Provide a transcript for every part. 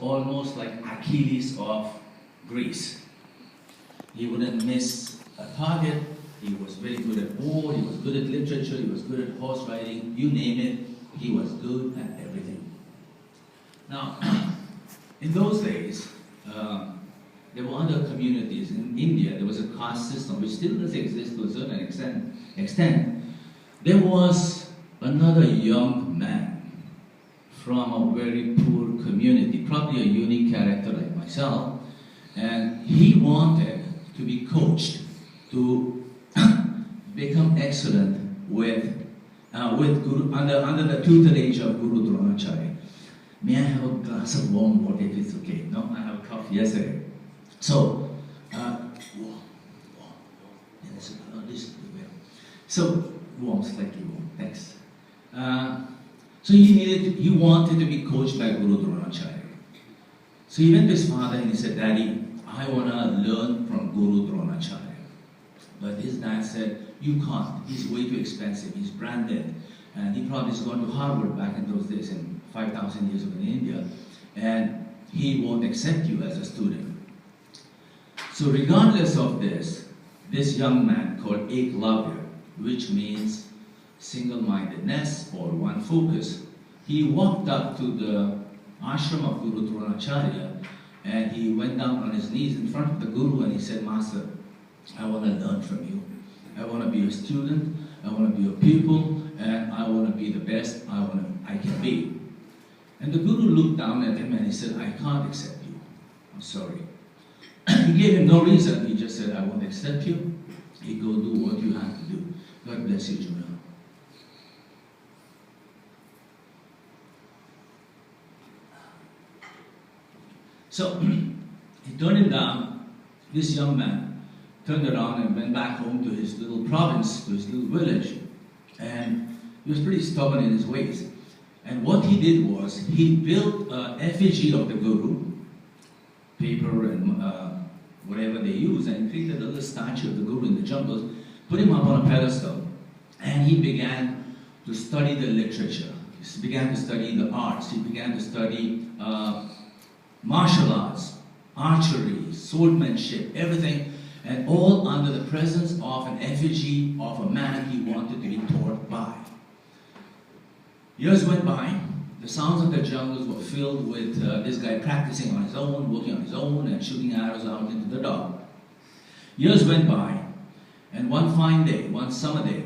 almost like Achilles of Greece. He wouldn't miss a target. He was very good at war, he was good at literature, he was good at horse riding, you name it, he was good at everything. Now, in those days, there were other communities. In India, there was a caste system, which still does exist to a certain extent. There was another young man from a very poor community, probably a unique character like myself, and he wanted to be coached to become excellent with Guru, under the tutelage of Guru Dronacharya. May I have a glass of warm water if it's okay? No, I have a coffee yesterday. So, warm, slightly warm, thanks. So he wanted to be coached by Guru Dronacharya. So he went to his father and he said, Daddy, I want to learn from Guru Dronacharya. But his dad said, you can't, he's way too expensive, he's branded. And he probably has gone to Harvard back in those days, in 5,000 years ago in India. And he won't accept you as a student. So regardless of this young man called Eklavya, which means single-mindedness or one focus, he walked up to the ashram of Guru Dronacharya and he went down on his knees in front of the Guru and he said, Master, I want to learn from you. I want to be a student, I want to be a pupil, and I want to be the best I can be. And the Guru looked down at him and he said, I can't accept you. I'm sorry. He gave him no reason. He just said, I won't accept you. You go do what you have to do. God bless you, Juna. So, he turned him down. This young man turned around and went back home to his little province, to his little village. And he was pretty stubborn in his ways. And what he did was, he built an effigy of the Guru, paper and whatever they use, and created a little statue of the Guru in the jungles, put him up on a pedestal, and he began to study the literature. He began to study the arts. He began to study martial arts, archery, swordsmanship, everything, and all under the presence of an effigy of a man he wanted to be taught by. Years went by, the sounds of the jungles were filled with this guy practicing on his own, working on his own, and shooting arrows out into the dark. Years went by, and one fine day, one summer day,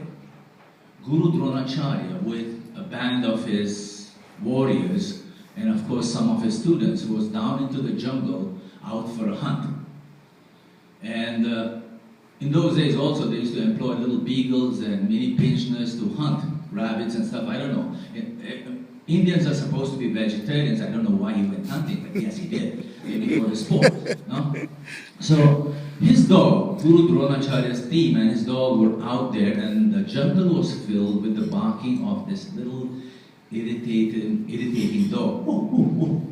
Guru Dronacharya, with a band of his warriors, and of course some of his students, was down into the jungle out for a hunt. And in those days also, they used to employ little beagles and mini pinchners to hunt rabbits and stuff. I don't know. Indians are supposed to be vegetarians. I don't know why he went hunting, but yes, he did. Maybe for the sport. No? So his dog, Guru Dronacharya's team and his dog were out there, and the jungle was filled with the barking of this little irritating dog. Ooh, ooh, ooh.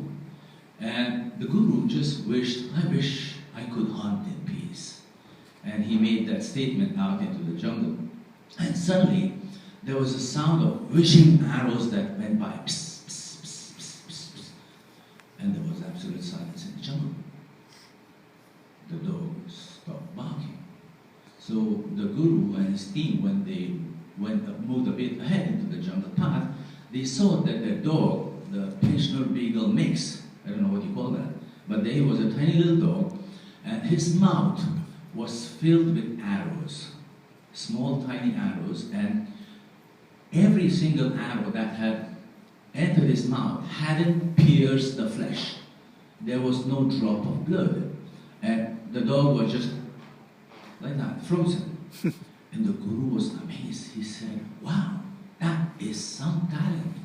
And the Guru just wished, I wish I could hunt in peace. And he made that statement out into the jungle. And suddenly, there was a sound of wishing arrows that went by. Psst, psst, psst, psst, psst, psst. And there was absolute silence in the jungle. The dog stopped barking. So the Guru and his team, when they moved a bit ahead into the jungle path, they saw that the dog, the Pinscher Beagle mix, I don't know what you call that, but there was a tiny little dog, and his mouth was filled with arrows, small tiny arrows, and every single arrow that had entered his mouth hadn't pierced the flesh. There was no drop of blood. And the dog was just like that, frozen. And the Guru was amazed. He said, wow, that is some talent.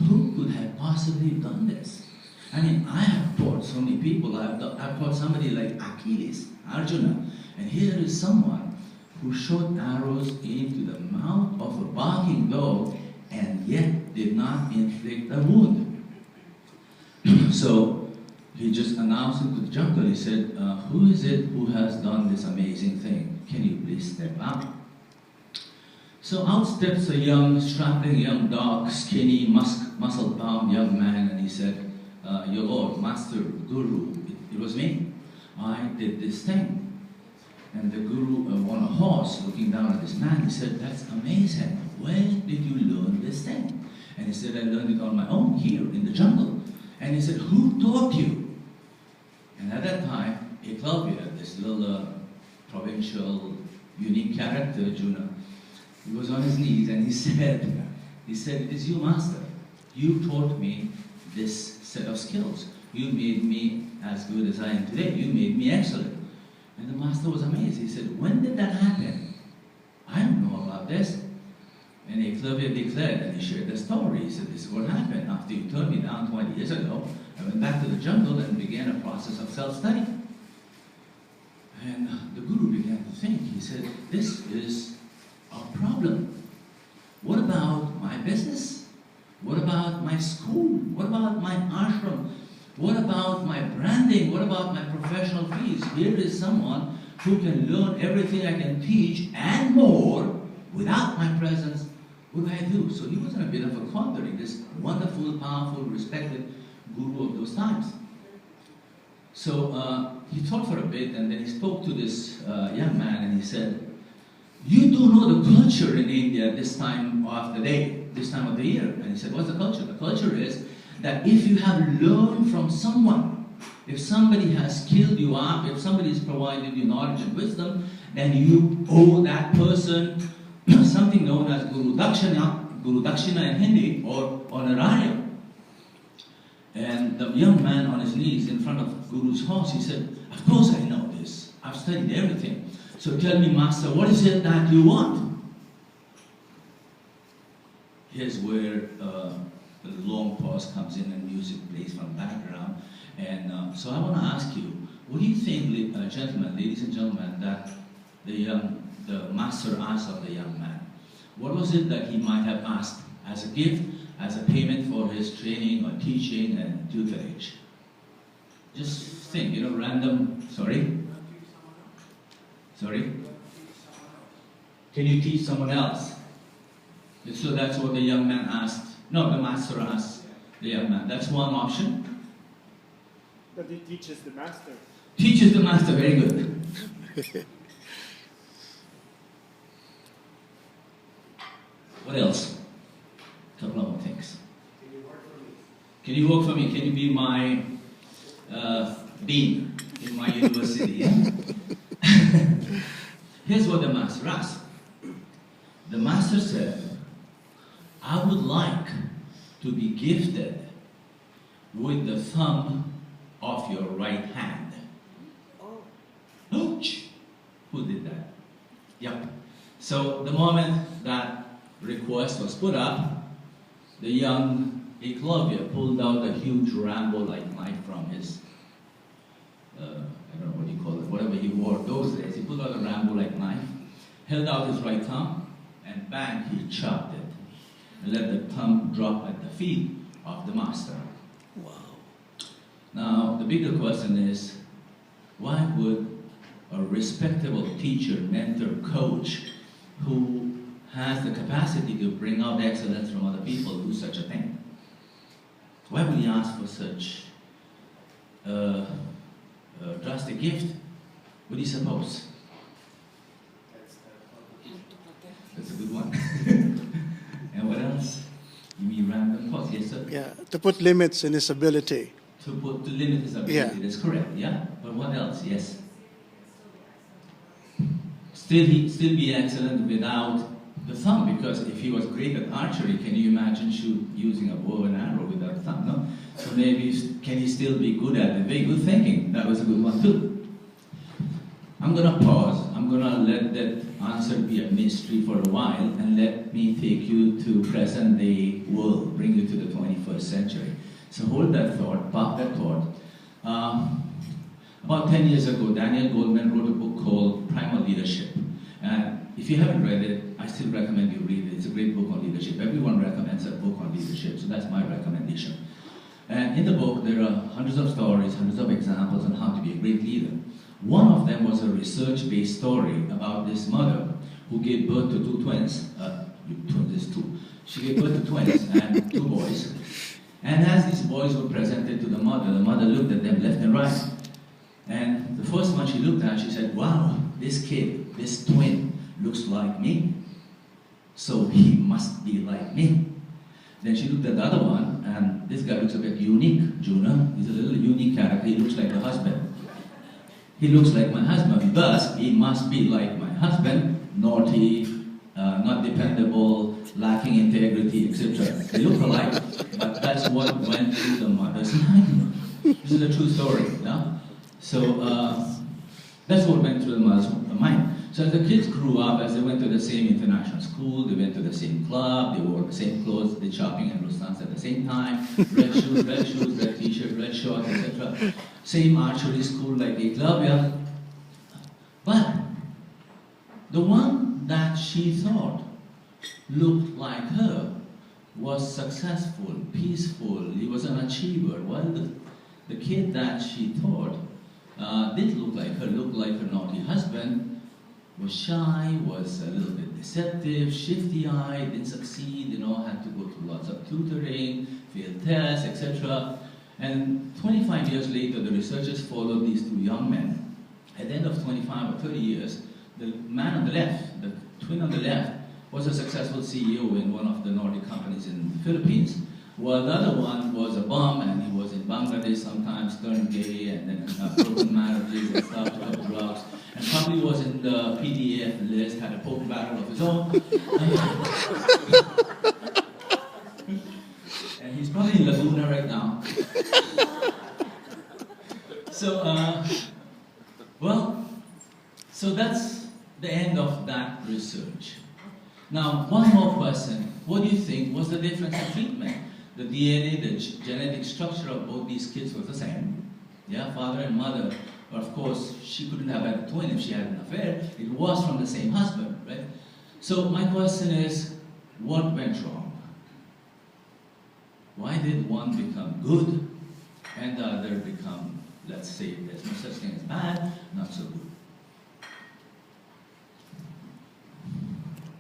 Who could have possibly done this? I mean, I have taught so many people. I've taught somebody like Achilles, Arjuna. And here is someone who shot arrows into the mouth of a barking dog and yet did not inflict a wound. So he just announced into the jungle, he said, who is it who has done this amazing thing? Can you please step out? So out steps a young, strapping young, dark, skinny, muscle-bound young man, and he said, your Lord, Master, Guru, it was me. I did this thing. And the Guru on a horse looking down at this man, he said, that's amazing. Where did you learn this thing? And he said, I learned it on my own here in the jungle. And he said, who taught you? And at that time, Eklavya, this little provincial, unique character, Juna, he was on his knees and he said, it is you, Master. You taught me this set of skills. You made me as good as I am today. You made me excellent. And the Master was amazed. He said, when did that happen? I don't know about this. And Eklavya declared, and he shared the story. He said, this is what happened. After you turned me down 20 years ago, I went back to the jungle and began a process of self-study. And the Guru began to think. He said, this is a problem. What about my business? What about my school? What about my ashram? What about my branding? What about my professional fees? Here is someone who can learn everything I can teach and more without my presence. What do I do? So he was in a bit of a quandary, this wonderful, powerful, respected Guru of those times. So he thought for a bit and then he spoke to this young man and he said, you do know the culture in India this time of the day, this time of the year. And he said, what's the culture? The culture is that if you have learned from someone, if somebody has skilled you up, if somebody has provided you knowledge and wisdom, then you owe that person something known as Guru Dakshina in Hindi, or honorarium. And the young man on his knees in front of Guru's horse, he said, of course I know this. I've studied everything. So tell me, Master, what is it that you want? Here's where the long pause comes in and music plays from the background. And so I want to ask you, what do you think, gentlemen, ladies and gentlemen, that the Master asked of the young man? What was it that he might have asked as a gift, as a payment for his training or teaching and tutelage? Just think, random, sorry? Sorry? Can you teach someone else? So that's what the young man asked. No, the Master asked the young man. That's one option. But he teaches the Master. Teaches the Master, very good. What else? A couple of more things. Can you work for me? Can you work for me? Can you be my dean in my university? Yeah? Here's what the Master asked. The Master said, I would like to be gifted with the thumb of your right hand. Ouch! Who did that? Yep. So the moment that request was put up, the young Eklavya pulled out a huge Rambo-like knife from his, I don't know what you call it, whatever he wore those days. He pulled out a Rambo-like knife, held out his right thumb, and bang, he chopped it. And let the thumb drop at the feet of the Master. Wow. Now, the bigger question is, why would a respectable teacher, mentor, coach, who has the capacity to bring out excellence from other people do such a thing? Why would he ask for such a drastic gift? What do you suppose? That's a good one. And what else? You mean random thoughts? Yes, sir? Yeah, to put limits in his ability. To limit his ability, Yeah. that's correct, yeah? But what else? Yes. Still be excellent without the thumb, because if he was great at archery, can you imagine using a bow and arrow without a thumb? No? So maybe, can he still be good at it? Very good thinking. That was a good one too. I'm going to pause. I'm going to let that answer be a mystery for a while, and let me take you to present day world, bring you to the 21st century. So hold that thought, park that thought. About 10 years ago, Daniel Goleman wrote a book called Primal Leadership. If you haven't read it, I still recommend you read it. It's a great book on leadership. Everyone recommends a book on leadership, so that's my recommendation. And in the book, there are hundreds of stories, hundreds of examples on how to be a great leader. One of them was a research-based story about this mother who gave birth to two twins. Twins is two. She gave birth to twins and two boys. And as these boys were presented to the mother looked at them left and right. And the first one she looked at, she said, wow, this kid, this twin, looks like me. So he must be like me. Then she looked at the other one, and this guy looks a bit unique, Juna. He's a little unique character. He looks like a husband. He looks like my husband, thus he must be like my husband, naughty, not dependable, lacking integrity, etc. They look alike, but that's what went through the mother's mind. This is a true story, yeah? So that's what went through the mother's mind. So as the kids grew up, as they went to the same international school, they went to the same club, they wore the same clothes, they did shopping at Rustan's at the same time, red shoes, red t-shirt, red shorts, etc. Same archery school like Eklavya. But the one that she thought looked like her was successful, peaceful, he was an achiever, while the kid that she thought did look like her naughty husband, was shy, was a little bit deceptive, shifty-eyed, didn't succeed, had to go through lots of tutoring, failed tests, etc. And 25 years later, the researchers followed these two young men. At the end of 25 or 30 years, the man on the left, the twin on the left, was a successful CEO in one of the Nordic companies in the Philippines, while the other one was a bum, and he was in Bangladesh sometimes, turned gay, and then broken marriages and stuff, took up drugs, and probably was in the PDF list, had a poke barrel of his own. And he's probably in Laguna right now. So that's the end of that research. Now, one more question. What do you think was the difference in treatment? The DNA, the genetic structure of both these kids was the same. Yeah, father and mother. But of course, she couldn't have had a twin if she had an affair. It was from the same husband, right? So my question is, what went wrong? Why did one become good and the other become, let's say, there's no such thing as bad, not so good?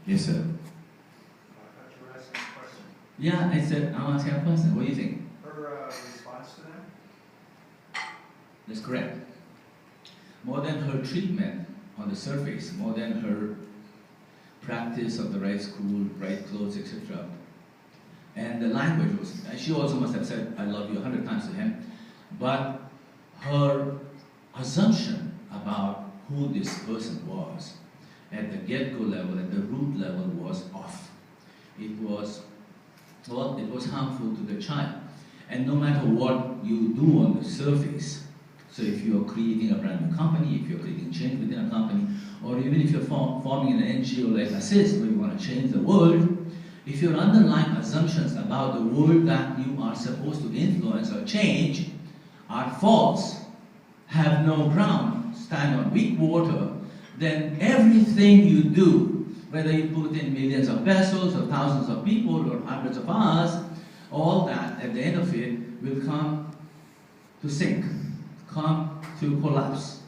Yes, sir. I thought you were asking a question. Yeah, I said, I'm asking a question. What do you think? Her response to that? That's correct. More than her treatment on the surface, more than her practice of the right school, right clothes, etc. And the language was, she also must have said, I love you 100 times to him, but her assumption about who this person was at the get-go level, at the root level, was off. It was harmful to the child. And no matter what you do on the surface, so if you're creating a brand new company, if you're creating change within a company, or even if you're forming an NGO like Assist, where you want to change the world, if your underlying assumptions about the world that you are supposed to influence or change are false, have no ground, stand on weak water, then everything you do, whether you put in millions of pesos or thousands of people or hundreds of hours, all that at the end of it will come to sink, come to collapse.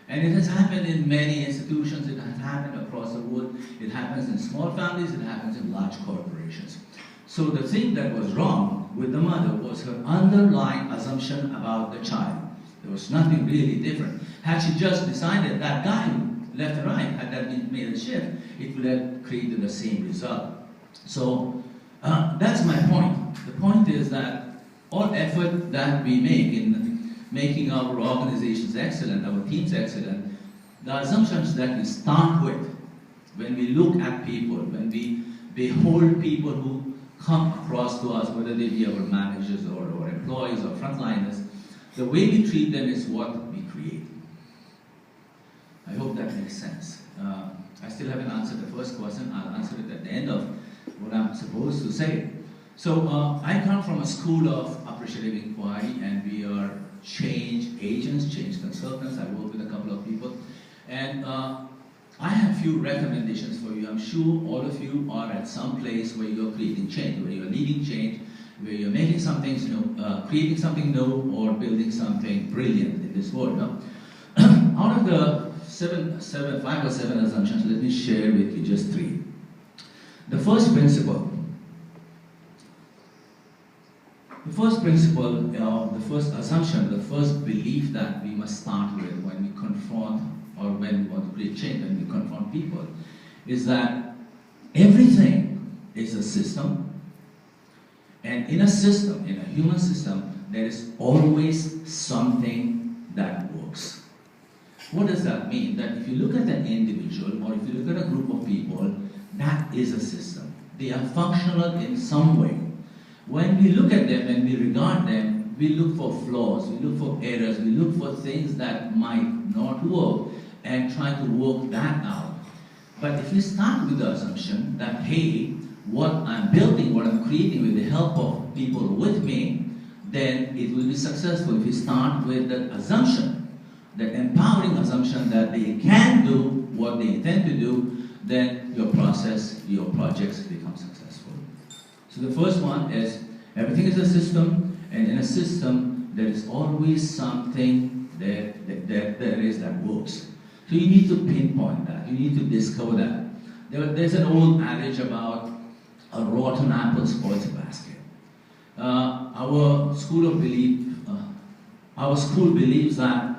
And it has happened in many institutions, it has happened across the world, it happens in small families, it happens in large corporations. So the thing that was wrong with the mother was her underlying assumption about the child. There was nothing really different. Had she just decided that guy, left and right, had that been made a shift, it would have created the same result. So that's my point. The point is that all effort that we make in making our organizations excellent, our teams excellent, the assumptions that we start with when we look at people, when we behold people who come across to us, whether they be our managers or employees or frontliners, the way we treat them is what we create. I hope that makes sense. I still haven't answered the first question. I'll answer it at the end of what I'm supposed to say. So I come from a school of appreciative inquiry, and we are change agents, change consultants. I work with a couple of people. And I have a few recommendations for you. I'm sure all of you are at some place where you're creating change, where you're leading change, where you're making something new, creating something new, or building something brilliant in this world. No? Out of the 5 or 7 assumptions, let me share with you just 3. The first principle first principle, the first assumption, the first belief that we must start with when we confront or when we want to create change, when we confront people, is that everything is a system. And in a system, in a human system, there is always something that works. What does that mean? That if you look at an individual or if you look at a group of people, that is a system. They are functional in some way. When we look at them and we regard them, we look for flaws, we look for errors, we look for things that might not work and try to work that out. But if we start with the assumption that, hey, what I'm building, what I'm creating with the help of people with me, then it will be successful. If we start with the assumption, the empowering assumption that they can do what they intend to do, then your process, your projects become successful. So the first one is, everything is a system, and in a system, there is always something that works. So you need to pinpoint that, you need to discover that. There's an old adage about a rotten apple spoils a basket. Our school believes that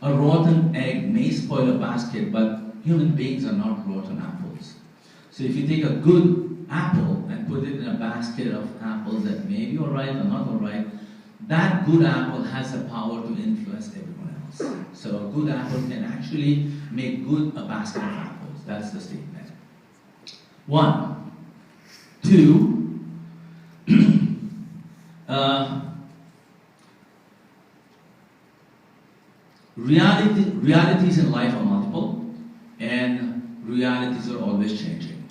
a rotten egg may spoil a basket, but human beings are not rotten apples. So if you take a good apple and put it in a basket of apples that may be alright or not alright, that good apple has the power to influence everyone else. So a good apple can actually make good a basket of apples. That's the statement. 1. 2, realities in life are multiple, and realities are always changing.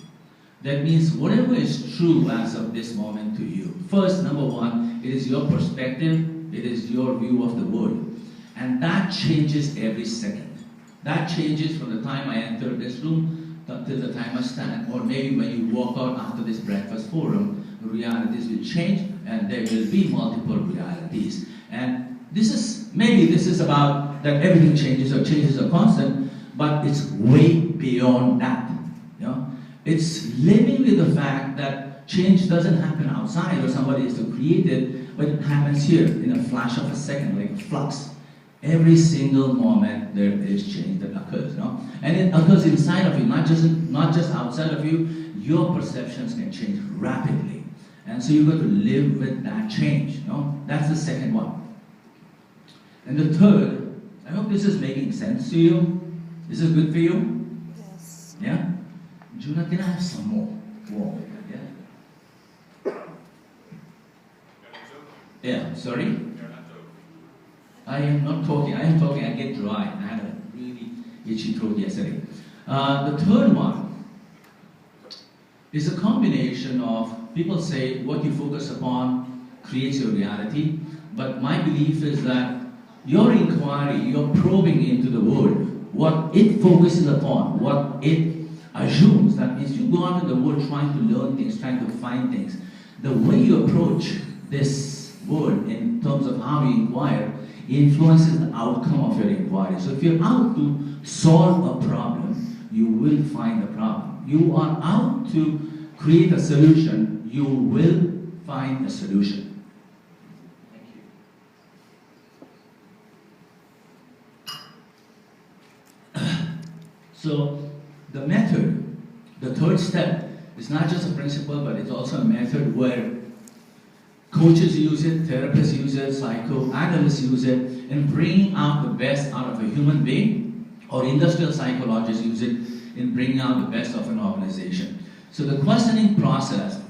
That means whatever is true as of this moment to you. First, number one, it is your perspective, it is your view of the world. And that changes every second. That changes from the time I enter this room till the time I stand, or maybe when you walk out after this breakfast forum, realities will change and there will be multiple realities. And this is about that everything changes or changes are constant, but it's way beyond that. You know? It's living with the fact that change doesn't happen outside or somebody is to create it, but it happens here in a flash of a second, like a flux. Every single moment there is change that occurs, no? And it occurs inside of you, not just outside of you. Your perceptions can change rapidly, and so you've got to live with that change. No, that's the second one. And the third, I hope this is making sense to you. Is this good for you? Yes. Yeah. Juna, can I have some more? Warm, yeah. Yeah. Sorry. I am not talking. I am talking. I get dry. I had a really itchy throat yesterday. The third one is a combination of, people say what you focus upon creates your reality, but my belief is that your inquiry, your probing into the world, what it focuses upon, what it assumes, that means you go out in the world trying to learn things, trying to find things. The way you approach this world in terms of how you inquire influences the outcome of your inquiry. So if you're out to solve a problem, you will find the problem. You are out to create a solution, you will find a solution. Thank you. So the method, the third step, is not just a principle, but it's also a method where coaches use it, therapists use it, psychoanalysts use it in bringing out the best out of a human being, or industrial psychologists use it in bringing out the best of an organization. So the questioning process,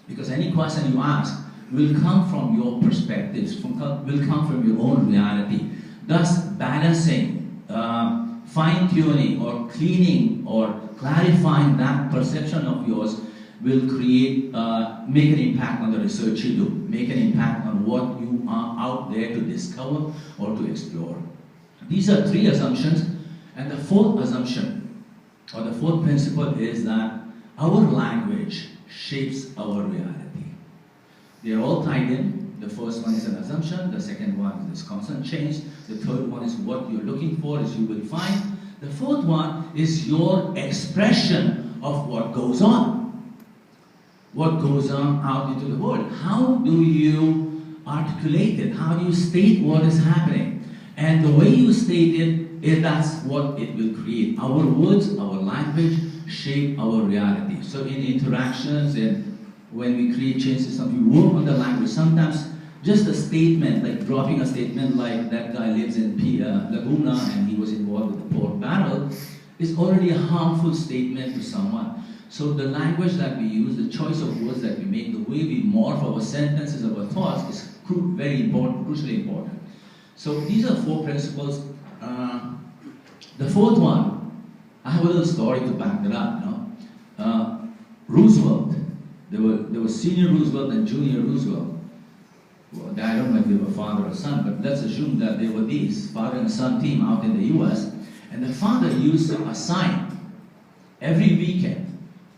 because any question you ask will come from your perspectives, will come from your own reality. Thus, balancing, fine-tuning, or cleaning, or clarifying that perception of yours will create, make an impact on the research you do, make an impact on what you are out there to discover or to explore. These are three assumptions, and the fourth assumption, or the fourth principle, is that our language shapes our reality. They are all tied in. The first one is an assumption, the second one is constant change, the third one is what you're looking for, is you will find. The fourth one is your expression of what goes on. What goes on out into the world. How do you articulate it? How do you state what is happening? And the way you state it, that's what it will create. Our words, our language shape our reality. So in interactions and when we create changes, we work on the language. Sometimes just a statement, like dropping a statement like that guy lives in Laguna and he was involved with the pork barrel, is already a harmful statement to someone. So the language that we use, the choice of words that we make, the way we morph our sentences, our thoughts is very important, crucially important. So these are 4 principles. The 4th one, I have a little story to back that up. Roosevelt, there was Senior Roosevelt and Junior Roosevelt. Well, I don't know if they were father or son, but let's assume that they were these, father and son team out in the US. And the father used to assign every weekend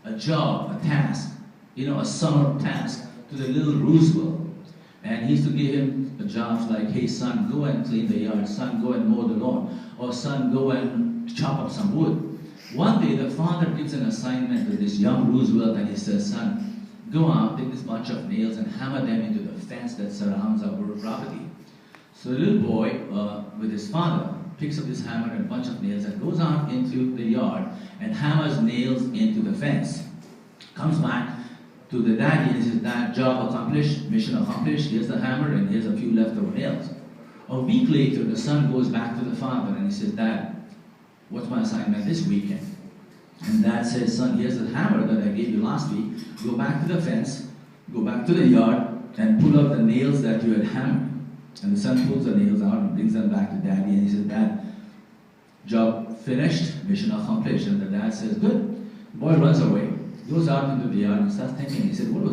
a job, a task, a summer task to the little Roosevelt. And he used to give him jobs like, hey son, go and clean the yard, son, go and mow the lawn, or son, go and chop up some wood. One day the father gives an assignment to this young Roosevelt and he says, son, go out, take this bunch of nails and hammer them into the fence that surrounds our property. So the little boy, with his father, picks up this hammer and a bunch of nails and goes out into the yard and hammers nails into the fence. Comes back to the daddy and says, Dad, job accomplished, mission accomplished, here's the hammer and here's a few leftover nails. A week later, the son goes back to the father and he says, Dad, what's my assignment this weekend? And Dad says, son, here's the hammer that I gave you last week. Go back to the fence, go back to the yard and pull out the nails that you had hammered. And the son pulls the nails out and brings them back to daddy and he says, Dad, job finished, mission accomplished. And the dad says, good. The boy runs away, goes out into the yard and starts thinking. He said, what was that?